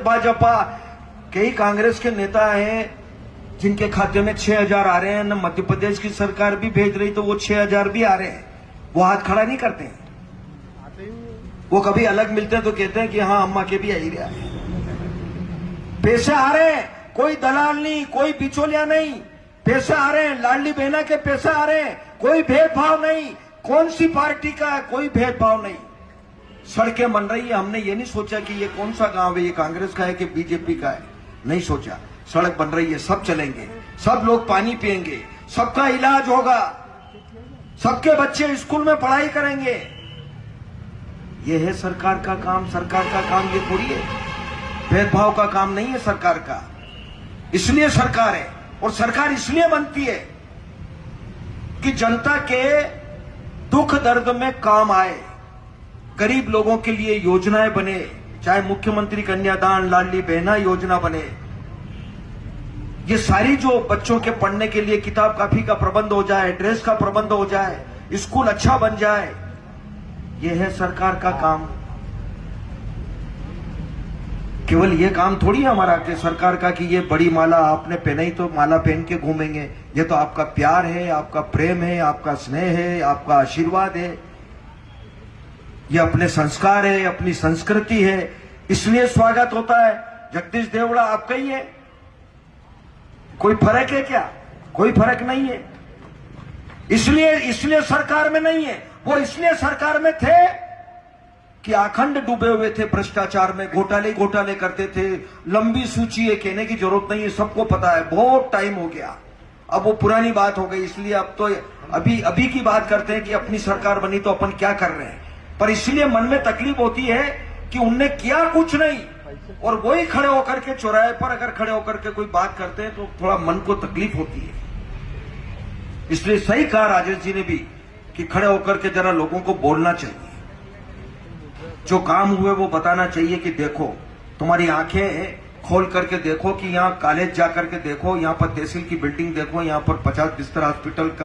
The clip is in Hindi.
भाजपा कई कांग्रेस के नेता हैं जिनके खाते में 6,000 आ रहे हैं, न मध्य प्रदेश की सरकार भी भेज रही तो वो 6,000 भी आ रहे हैं, वो हाथ खड़ा नहीं करते हैं। वो कभी अलग मिलते हैं तो कहते हैं कि हाँ अम्मा के भी आ ही रहा है। पैसे आ रहे हैं, कोई दलाल नहीं, कोई बिचौलिया नहीं, पैसे आ रहे हैं, लाडली बहना के पैसे आ रहे हैं, कोई भेदभाव नहीं, कौन सी पार्टी का है कोई भेदभाव नहीं। सड़कें बन रही है, हमने ये नहीं सोचा कि ये कौन सा गांव है, ये कांग्रेस का है कि बीजेपी का है, नहीं सोचा। सड़क बन रही है, सब चलेंगे, सब लोग पानी पिएंगे, सबका इलाज होगा, सबके बच्चे स्कूल में पढ़ाई करेंगे। ये है सरकार का काम। सरकार का काम ये थोड़ी है, भेदभाव का काम नहीं है सरकार का। इसलिए सरकार है, और सरकार इसलिए बनती है कि जनता के दुख दर्द में काम आए, गरीब लोगों के लिए योजनाएं बने, चाहे मुख्यमंत्री कन्यादान, लाडली बहना योजना बने, ये सारी जो बच्चों के पढ़ने के लिए किताब कापी का प्रबंध हो जाए, ड्रेस का प्रबंध हो जाए, स्कूल अच्छा बन जाए, ये है सरकार का काम। केवल ये काम थोड़ी है हमारा कि सरकार का कि ये बड़ी माला आपने पहनाई तो माला पहन के घूमेंगे। ये तो आपका प्यार है, आपका प्रेम है, आपका स्नेह है, आपका आशीर्वाद है, ये अपने संस्कार है, अपनी संस्कृति है, इसलिए स्वागत होता है। जगदीश देवड़ा आपका ही है, कोई फर्क है क्या? कोई फर्क नहीं है। इसलिए सरकार में नहीं है, वो इसलिए सरकार में थे कि आखंड डूबे हुए थे भ्रष्टाचार में, घोटाले करते थे। लंबी सूची है, कहने की जरूरत नहीं है, सबको पता है, बहुत टाइम हो गया, अब वो पुरानी बात हो गई। इसलिए अब तो अभी की बात करते हैं कि अपनी सरकार बनी तो अपन क्या कर रहे हैं। पर इसलिए मन में तकलीफ होती है कि उनने किया कुछ नहीं, और वही खड़े होकर के चौराहे पर अगर खड़े होकर के कोई बात करते हैं तो थोड़ा मन को तकलीफ होती है। इसलिए सही कहा राजेश जी ने भी कि खड़े होकर के जरा लोगों को बोलना चाहिए, जो काम हुए वो बताना चाहिए कि देखो, तुम्हारी आंखें खोल करके देखो कि यहाँ कॉलेज जाकर के देखो, यहाँ पर तहसील की बिल्डिंग देखो, यहाँ पर 50 बिस्तर हॉस्पिटल का